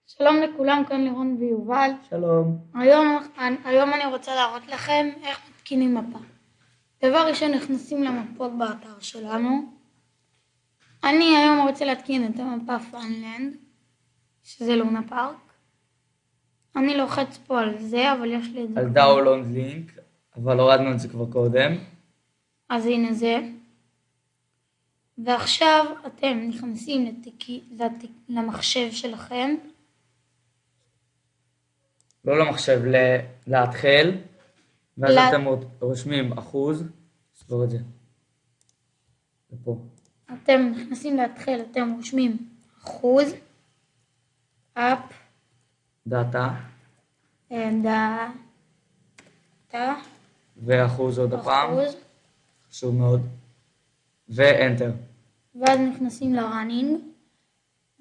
שלום לכולם, כאן לירון ויובל. שלום. היום אני רוצה להראות לכם איך מתקינים מפה. דבר ראשון, נכנסים למפות באתר שלנו. אני היום רוצה להתקין את המפה פאנלנד, שזה לונה פארק. אני לוחץ פה על זה, אבל יש לי את זה על דאונלוד לינק, אבל הורדנו את זה כבר קודם. אז הנה זה. ועכשיו אתם נכנסים למחשב שלכם. לא למחשב, להתחיל, ואז אתם רושמים אחוז, ספור את זה. ופה. אתם נכנסים להתחיל, אתם רושמים אחוז, אפ, דאטה, דאטה, ואחוז עוד הפעם, אחוז, חשוב מאוד, ואנטר. ואז נכנסים לראנינג,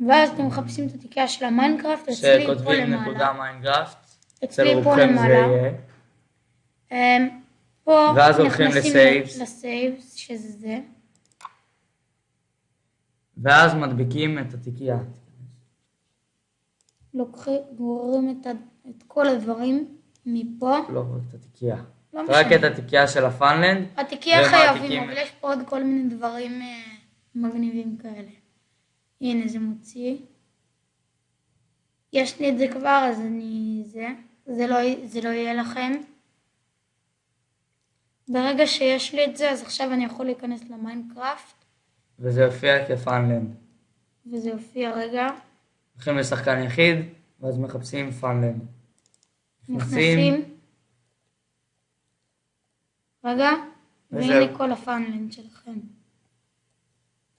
ואז אתם מחפשים את התיקייה של המיינקראפט, אצלי פה שכותבים למעלה. נקודה מיינקראפט, אצלי פה למעלה. פה ואז הולכים לסייבס, שזה זה. ואז מדביקים את התיקייה. גוררים את כל הדברים מפה. לא, רק את התיקייה. לא רק משנה. את התיקייה של הפאנלנד. התיקייה חייבים, אבל יש פה עוד כל מיני דברים מגניבים כאלה. הנה זה מוציא. יש לי את זה כבר, אז זה לא יהיה לכם. ברגע שיש לי את זה, אז עכשיו אני יכול להיכנס למיינקראפט. וזה יופיע כפאנלנד. וזה יופיע רגע. הולכים לשחקן יחיד, ואז מחפשים פאנלנד. נכנסים. רגע, והנה כל הפאנלנד שלכם.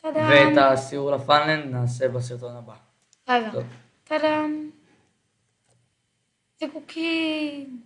טאדם. ואת הסיור לפאנלנד נעשה בסרטון הבא. רגע, טאדם. זה קוקים.